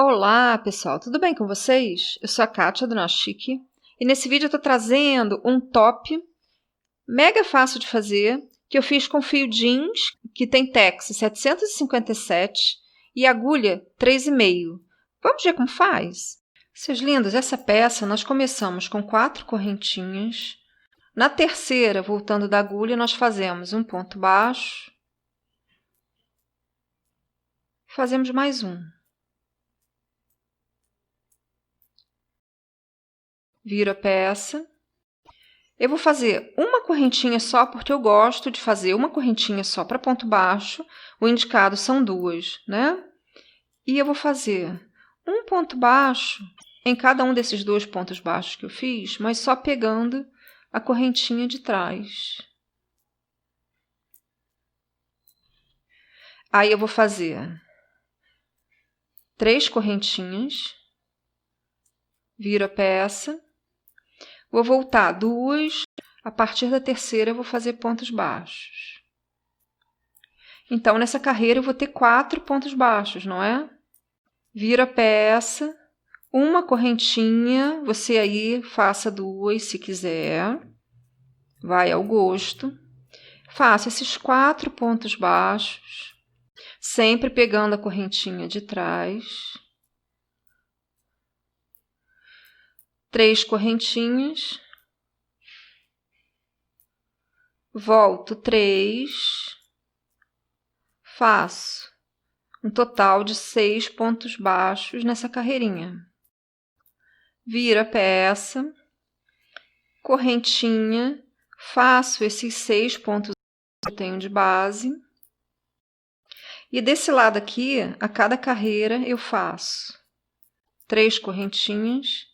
Olá, pessoal, tudo bem com vocês? Eu sou a Kátia do Nó Chique e nesse vídeo eu estou trazendo um top mega fácil de fazer que eu fiz com fio jeans que tem tex 757 e agulha 3,5. Vamos ver como faz? Seus lindos, essa peça nós começamos com 4 correntinhas. Na terceira, voltando da agulha, nós fazemos um ponto baixo. Fazemos mais um. Viro a peça. Eu vou fazer uma correntinha só, porque eu gosto de fazer uma correntinha só para ponto baixo. O indicado são 2, né? E eu vou fazer um ponto baixo em cada um desses 2 pontos baixos que eu fiz, mas só pegando a correntinha de trás. Aí eu vou fazer 3 correntinhas, viro a peça, vou voltar 2, a partir da terceira eu vou fazer pontos baixos. Então, nessa carreira eu vou ter 4 pontos baixos, não é? Viro a peça, uma correntinha, você aí faça 2 se quiser, vai ao gosto. Faço esses 4 pontos baixos, sempre pegando a correntinha de trás. 3 correntinhas, volto 3, faço um total de 6 pontos baixos nessa carreirinha. Viro a peça, correntinha, faço esses 6 pontos que eu tenho de base. E desse lado aqui, a cada carreira, eu faço 3 correntinhas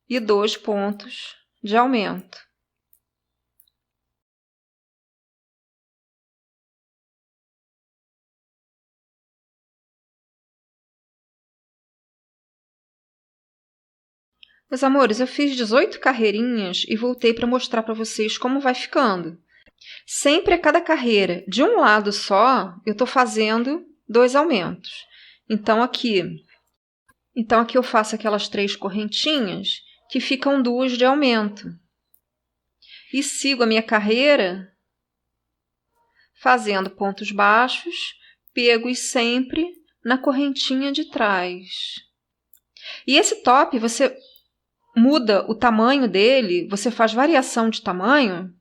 e 2 pontos de aumento. Meus amores, eu fiz 18 carreirinhas e voltei para mostrar para vocês como vai ficando. Sempre a cada carreira, de um lado só, eu estou fazendo 2 aumentos. Então, aqui eu faço aquelas 3 correntinhas que ficam 2 de aumento. E sigo a minha carreira fazendo pontos baixos, pegos sempre na correntinha de trás. E esse top, você muda o tamanho dele, você faz variação de tamanho,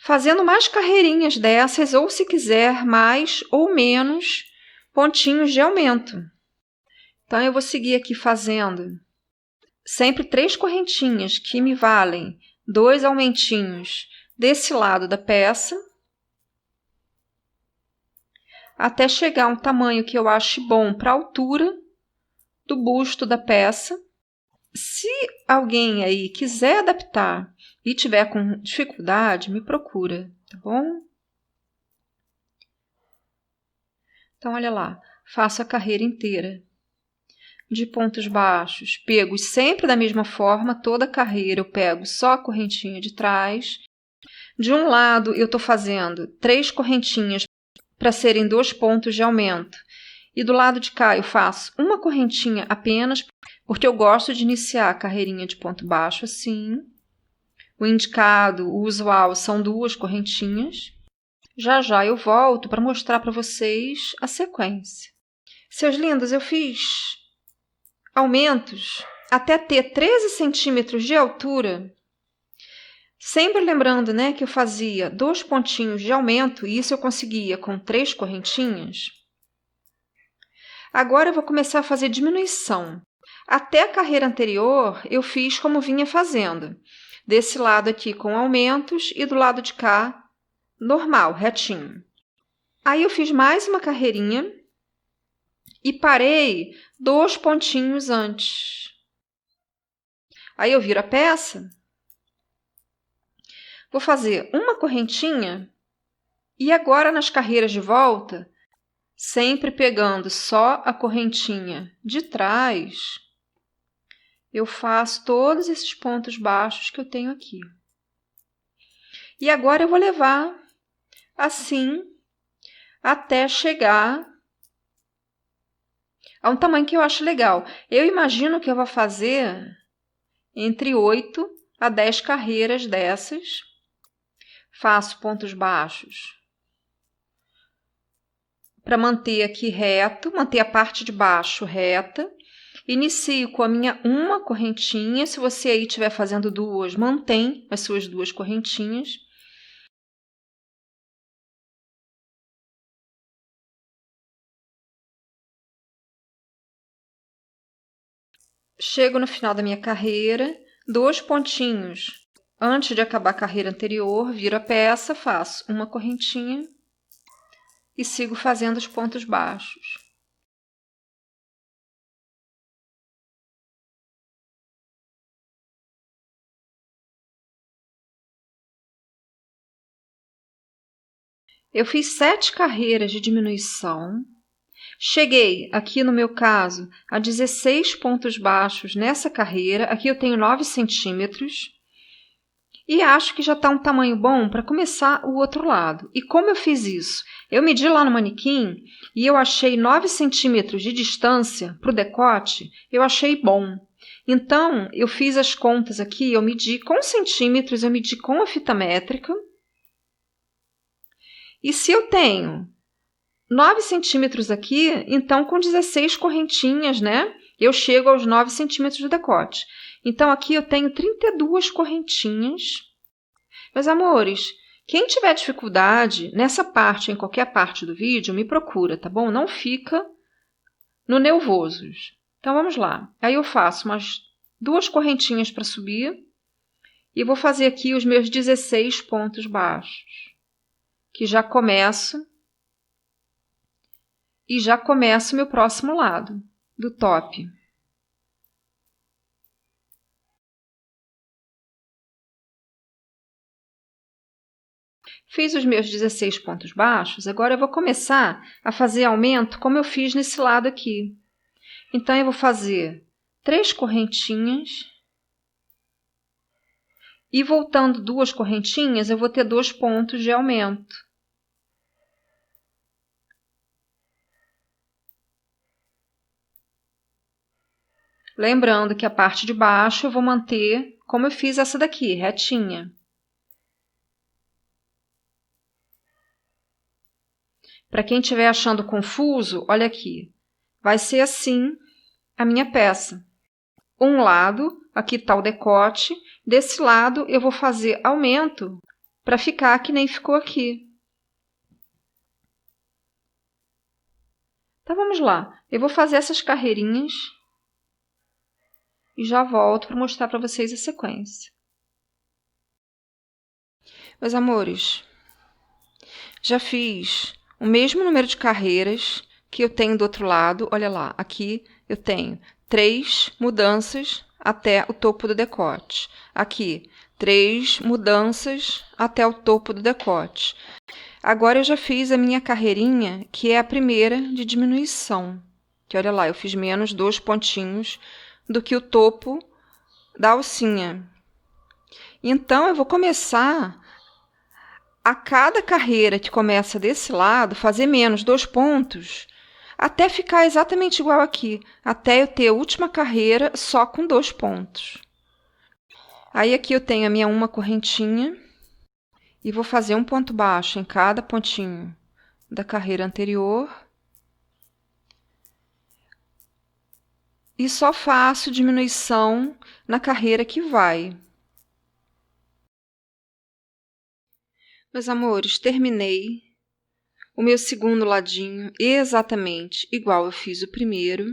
fazendo mais carreirinhas dessas, ou se quiser, mais ou menos pontinhos de aumento. Então, eu vou seguir aqui fazendo sempre 3 correntinhas que me valem 2 aumentinhos desse lado da peça, até chegar a um tamanho que eu ache bom para a altura do busto da peça. Se alguém aí quiser adaptar e tiver com dificuldade, me procura, tá bom? Então, olha lá, faço a carreira inteira de pontos baixos, pego sempre da mesma forma, toda a carreira eu pego só a correntinha de trás. De um lado, eu estou fazendo 3 correntinhas para serem 2 pontos de aumento. E do lado de cá eu faço uma correntinha apenas, porque eu gosto de iniciar a carreirinha de ponto baixo assim. O indicado, o usual, são 2 correntinhas. Já já eu volto para mostrar para vocês a sequência. Seus lindos, eu fiz aumentos até ter 13 centímetros de altura. Sempre lembrando, né, que eu fazia 2 pontinhos de aumento, e isso eu conseguia com 3 correntinhas. Agora eu vou começar a fazer diminuição. Até a carreira anterior, eu fiz como vinha fazendo. Desse lado aqui com aumentos e do lado de cá, normal, retinho. Aí eu fiz mais uma carreirinha e parei 2 pontinhos antes. Aí eu viro a peça, vou fazer uma correntinha e agora nas carreiras de volta, sempre pegando só a correntinha de trás, eu faço todos esses pontos baixos que eu tenho aqui. E agora eu vou levar assim até chegar É um tamanho que eu acho legal. Eu imagino que eu vou fazer entre 8 a 10 carreiras dessas. Faço pontos baixos para manter aqui reto, manter a parte de baixo reta. Inicio com a minha uma correntinha. Se você aí estiver fazendo duas, mantém as suas duas correntinhas. Chego no final da minha carreira, 2 pontinhos. Antes de acabar a carreira anterior, viro a peça, faço uma correntinha e sigo fazendo os pontos baixos. Eu fiz 7 carreiras de diminuição. Cheguei aqui no meu caso a 16 pontos baixos nessa carreira. Aqui eu tenho 9 centímetros. E acho que já está um tamanho bom para começar o outro lado. E como eu fiz isso? Eu medi lá no manequim e eu achei 9 centímetros de distância para o decote. Eu achei bom. Então, eu fiz as contas aqui, eu medi com centímetros, eu medi com a fita métrica. E se eu tenho 9 centímetros aqui, então com 16 correntinhas, né? Eu chego aos 9 centímetros do decote. Então, aqui eu tenho 32 correntinhas. Meus amores, quem tiver dificuldade nessa parte, em qualquer parte do vídeo, me procura, tá bom? Não fica no nervosos. Então, vamos lá. Aí eu faço umas 2 correntinhas para subir e vou fazer aqui os meus 16 pontos baixos, que já começo e já começo o meu próximo lado do top. Fiz os meus 16 pontos baixos, agora eu vou começar a fazer aumento como eu fiz nesse lado aqui. Então, eu vou fazer 3 correntinhas e voltando 2 correntinhas, eu vou ter 2 pontos de aumento. Lembrando que a parte de baixo eu vou manter como eu fiz essa daqui, retinha. Para quem estiver achando confuso, olha aqui. Vai ser assim a minha peça. Um lado, aqui está o decote. Desse lado, eu vou fazer aumento para ficar que nem ficou aqui. Então, vamos lá. Eu vou fazer essas carreirinhas e já volto para mostrar para vocês a sequência. Meus amores, já fiz o mesmo número de carreiras que eu tenho do outro lado. Olha lá, aqui eu tenho 3 mudanças até o topo do decote. Aqui, 3 mudanças até o topo do decote. Agora eu já fiz a minha carreirinha, que é a primeira de diminuição. Que olha lá, eu fiz menos 2 pontinhos do que o topo da alcinha. Então, eu vou começar a cada carreira que começa desse lado, fazer menos 2 pontos, até ficar exatamente igual aqui, até eu ter a última carreira só com 2 pontos. Aí aqui eu tenho a minha uma correntinha e vou fazer um ponto baixo em cada pontinho da carreira anterior. E só faço diminuição na carreira que vai. Meus amores, terminei o meu segundo ladinho exatamente igual eu fiz o primeiro.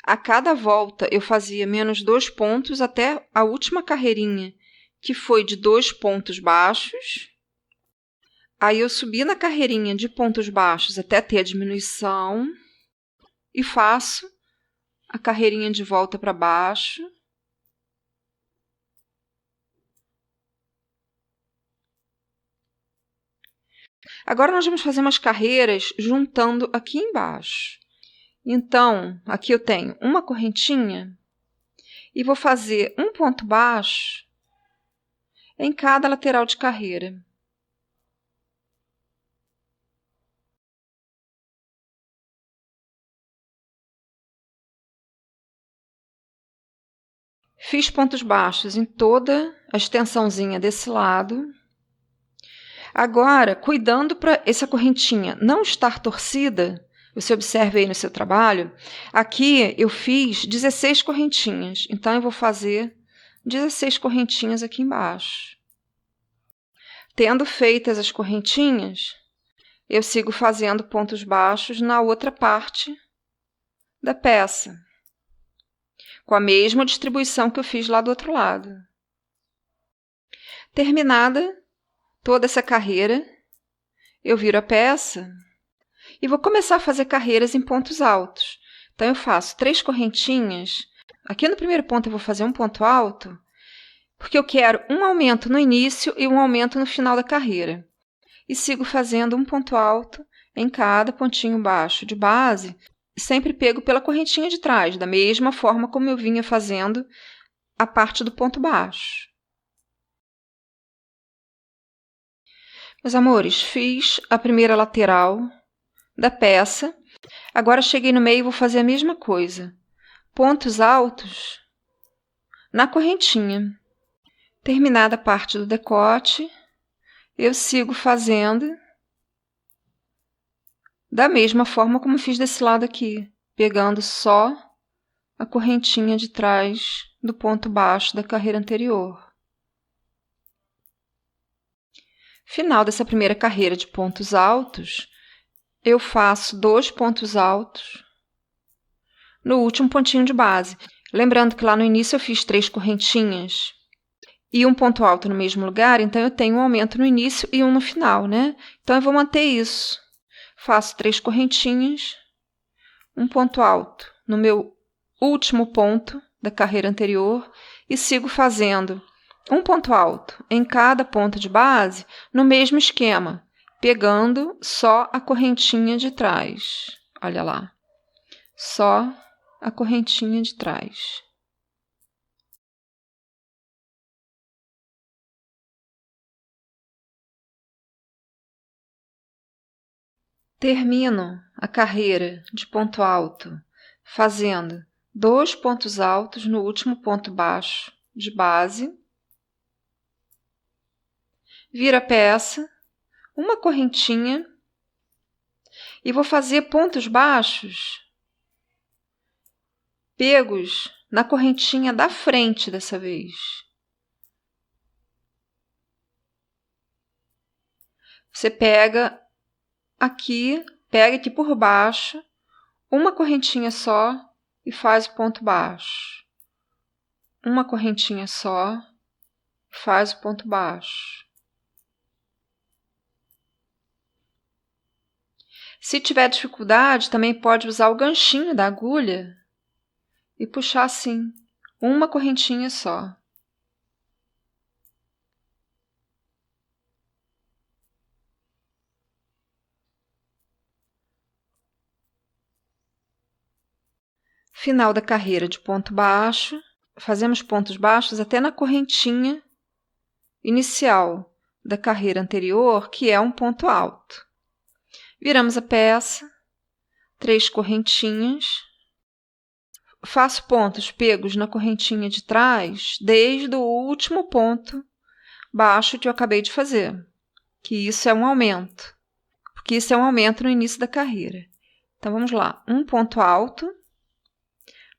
A cada volta eu fazia menos 2 pontos até a última carreirinha, que foi de 2 pontos baixos. Aí eu subi na carreirinha de pontos baixos até ter a diminuição e faço a carreirinha de volta para baixo. Agora, nós vamos fazer umas carreiras juntando aqui embaixo. Então, aqui eu tenho uma correntinha e vou fazer um ponto baixo em cada lateral de carreira. Fiz pontos baixos em toda a extensãozinha desse lado. Agora, cuidando para essa correntinha não estar torcida, você observe aí no seu trabalho, aqui eu fiz 16 correntinhas, então eu vou fazer 16 correntinhas aqui embaixo. Tendo feitas as correntinhas, eu sigo fazendo pontos baixos na outra parte da peça, com a mesma distribuição que eu fiz lá do outro lado. Terminada toda essa carreira, eu viro a peça e vou começar a fazer carreiras em pontos altos. Então, eu faço 3 correntinhas. Aqui no primeiro ponto eu vou fazer um ponto alto, porque eu quero um aumento no início e um aumento no final da carreira. E sigo fazendo um ponto alto em cada pontinho baixo de base, sempre pego pela correntinha de trás, da mesma forma como eu vinha fazendo a parte do ponto baixo. Meus amores, fiz a primeira lateral da peça. Agora cheguei no meio e vou fazer a mesma coisa. Pontos altos na correntinha. Terminada a parte do decote, eu sigo fazendo da mesma forma como fiz desse lado aqui, pegando só a correntinha de trás do ponto baixo da carreira anterior. Final dessa primeira carreira de pontos altos, eu faço 2 pontos altos no último pontinho de base. Lembrando que lá no início eu fiz 3 correntinhas e um ponto alto no mesmo lugar, então eu tenho um aumento no início e um no final, né? Então eu vou manter isso. Faço 3 correntinhas, um ponto alto no meu último ponto da carreira anterior e sigo fazendo um ponto alto em cada ponto de base no mesmo esquema, pegando só a correntinha de trás. Olha lá, só a correntinha de trás. Termino a carreira de ponto alto fazendo 2 pontos altos no último ponto baixo de base. Viro a peça, uma correntinha e vou fazer pontos baixos pegos na correntinha da frente dessa vez. Você pega aqui por baixo, uma correntinha só e faz o ponto baixo. Uma correntinha só e faz o ponto baixo. Se tiver dificuldade, também pode usar o ganchinho da agulha e puxar assim, uma correntinha só. Final da carreira de ponto baixo, fazemos pontos baixos até na correntinha inicial da carreira anterior, que é um ponto alto. Viramos a peça, 3 correntinhas, faço pontos pegos na correntinha de trás desde o último ponto baixo que eu acabei de fazer, que isso é um aumento, porque isso é um aumento no início da carreira. Então, vamos lá, um ponto alto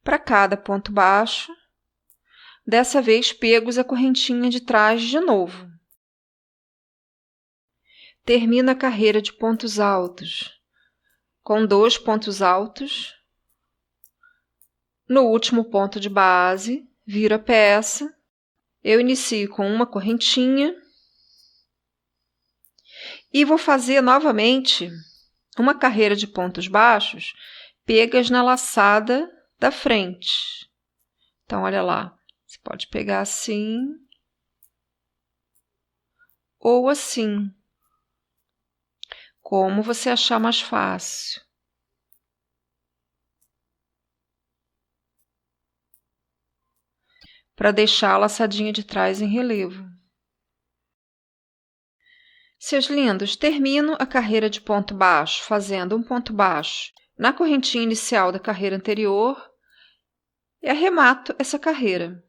para cada ponto baixo, dessa vez pegos a correntinha de trás de novo. Termino a carreira de pontos altos com 2 pontos altos. No último ponto de base, viro a peça, eu inicio com uma correntinha e vou fazer novamente uma carreira de pontos baixos pegas na laçada da frente. Então, olha lá, você pode pegar assim ou assim, como você achar mais fácil. Para deixar a laçadinha de trás em relevo. Seus lindos, termino a carreira de ponto baixo fazendo um ponto baixo na correntinha inicial da carreira anterior e arremato essa carreira.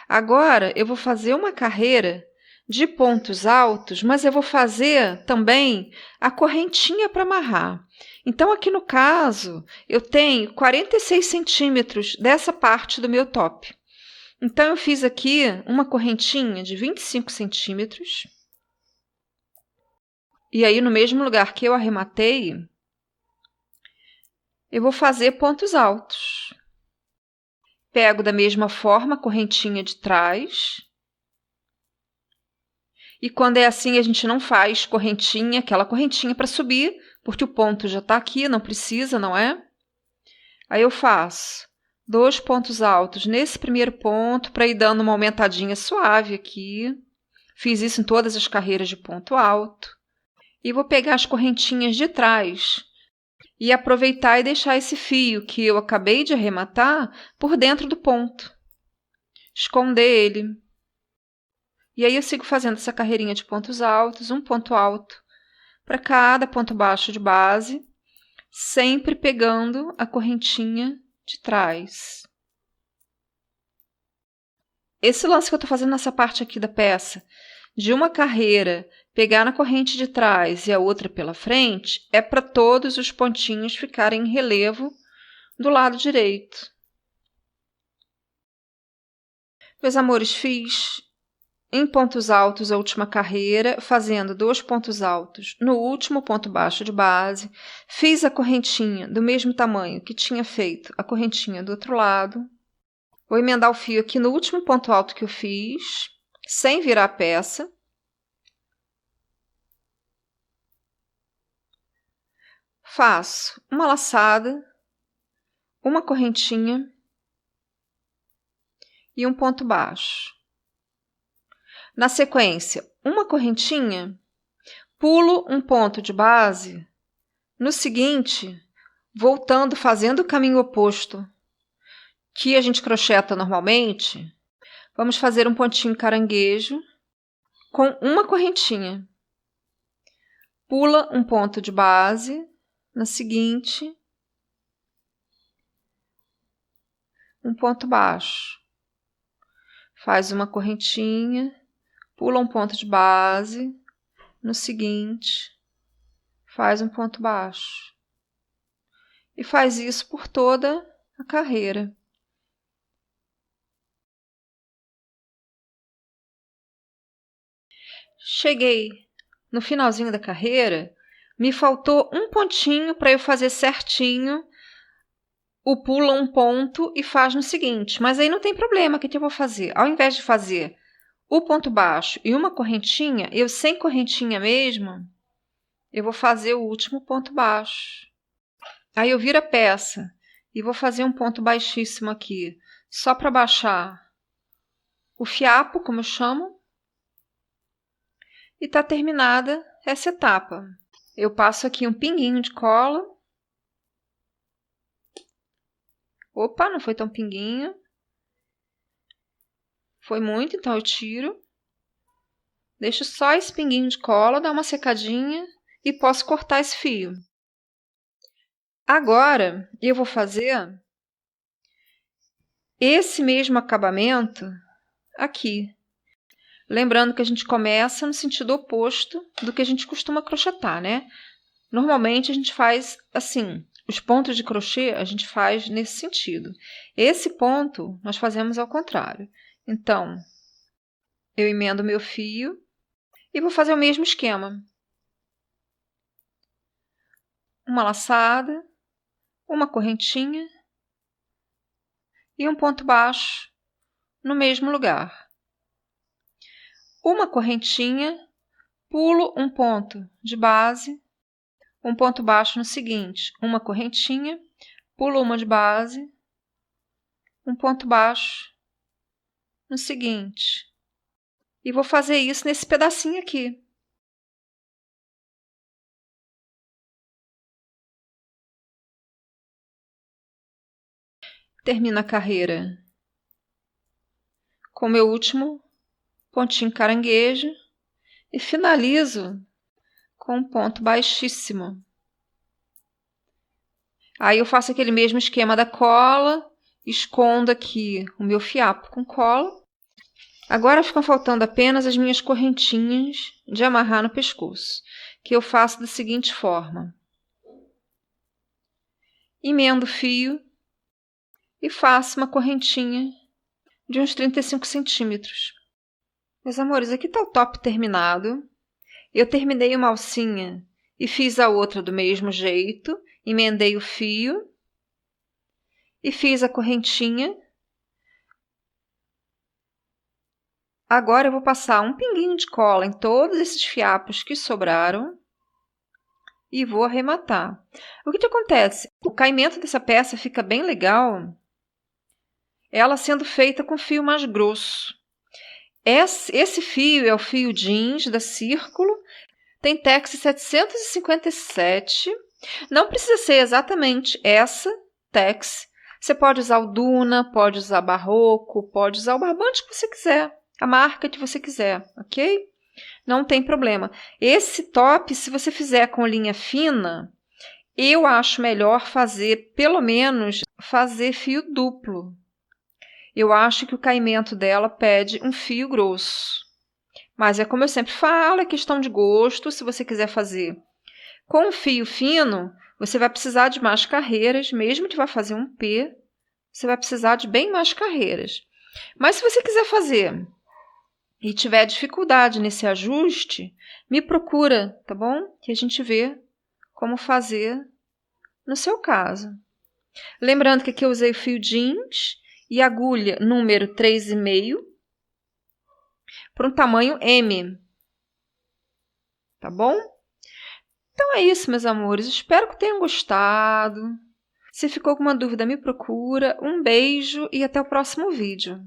Agora, eu vou fazer uma carreira de pontos altos, mas eu vou fazer também a correntinha para amarrar. Então, aqui no caso, eu tenho 46 centímetros dessa parte do meu top. Então, eu fiz aqui uma correntinha de 25 centímetros. E aí, no mesmo lugar que eu arrematei, eu vou fazer pontos altos. Pego da mesma forma a correntinha de trás. E quando é assim, a gente não faz correntinha, aquela correntinha para subir, porque o ponto já está aqui, não precisa, não é? Aí eu faço 2 pontos altos nesse primeiro ponto, para ir dando uma aumentadinha suave aqui. Fiz isso em todas as carreiras de ponto alto. E vou pegar as correntinhas de trás e aproveitar e deixar esse fio que eu acabei de arrematar por dentro do ponto. Esconder ele. E aí eu sigo fazendo essa carreirinha de pontos altos, um ponto alto para cada ponto baixo de base, sempre pegando a correntinha de trás. Esse lance que eu estou fazendo nessa parte aqui da peça, de uma carreira pegar na corrente de trás e a outra pela frente, é para todos os pontinhos ficarem em relevo do lado direito. Meus amores, fiz em pontos altos a última carreira, fazendo 2 pontos altos no último ponto baixo de base. Fiz a correntinha do mesmo tamanho que tinha feito a correntinha do outro lado. Vou emendar o fio aqui no último ponto alto que eu fiz, sem virar a peça. Faço uma laçada, uma correntinha e um ponto baixo. Na sequência, uma correntinha, pulo um ponto de base. No seguinte, voltando, fazendo o caminho oposto que a gente crocheta normalmente, vamos fazer um pontinho caranguejo com uma correntinha. Pula um ponto de base. Na seguinte, um ponto baixo. Faz uma correntinha, pula um ponto de base. No seguinte, faz um ponto baixo. E faz isso por toda a carreira. Cheguei no finalzinho da carreira, me faltou um pontinho para eu fazer certinho o pula um ponto e faz no seguinte. Mas aí não tem problema, o que eu vou fazer? Ao invés de fazer o ponto baixo e uma correntinha, eu sem correntinha mesmo, eu vou fazer o último ponto baixo. Aí eu viro a peça e vou fazer um ponto baixíssimo aqui, só para baixar o fiapo, como eu chamo. E está terminada essa etapa. Eu passo aqui um pinguinho de cola. Opa, não foi tão pinguinho. Foi muito, então eu tiro. Deixo só esse pinguinho de cola, dá uma secadinha e posso cortar esse fio. Agora, eu vou fazer esse mesmo acabamento aqui. Lembrando que a gente começa no sentido oposto do que a gente costuma crochetar, né? Normalmente a gente faz assim, os pontos de crochê a gente faz nesse sentido. Esse ponto nós fazemos ao contrário. Então, eu emendo meu fio e vou fazer o mesmo esquema. Uma laçada, uma correntinha e um ponto baixo no mesmo lugar. Uma correntinha, pulo um ponto de base, um ponto baixo no seguinte, uma correntinha, pulo uma de base, um ponto baixo no seguinte. E vou fazer isso nesse pedacinho aqui. Termino a carreira com o meu último pontinho caranguejo e finalizo com um ponto baixíssimo. Aí eu faço aquele mesmo esquema da cola, escondo aqui o meu fiapo com cola Agora ficam faltando apenas as minhas correntinhas de amarrar no pescoço, que eu faço da seguinte forma. Emendo o fio e faço uma correntinha de uns 35 centímetros. Meus amores, aqui está o top terminado. Eu terminei uma alcinha e fiz a outra do mesmo jeito. Emendei o fio e fiz a correntinha. Agora eu vou passar um pinguinho de cola em todos esses fiapos que sobraram e vou arrematar. O que acontece? O caimento dessa peça fica bem legal, ela sendo feita com fio mais grosso. Esse fio é o fio jeans da Círculo, tem Tex 757. Não precisa ser exatamente essa Tex. Você pode usar o Duna, pode usar Barroco, pode usar o barbante que você quiser, a marca que você quiser, ok? Não tem problema. Esse top, se você fizer com linha fina, eu acho melhor fazer, pelo menos, fazer fio duplo. Eu acho que o caimento dela pede um fio grosso. Mas é como eu sempre falo, é questão de gosto. Se você quiser fazer com fio fino, você vai precisar de mais carreiras. Mesmo que vá fazer um P, você vai precisar de bem mais carreiras. Mas se você quiser fazer e tiver dificuldade nesse ajuste, me procura, tá bom? Que a gente vê como fazer no seu caso. Lembrando que aqui eu usei o fio jeans e agulha número 3,5 para um tamanho M. Tá bom? Então é isso, meus amores. Espero que tenham gostado. Se ficou alguma dúvida, me procura. Um beijo e até o próximo vídeo.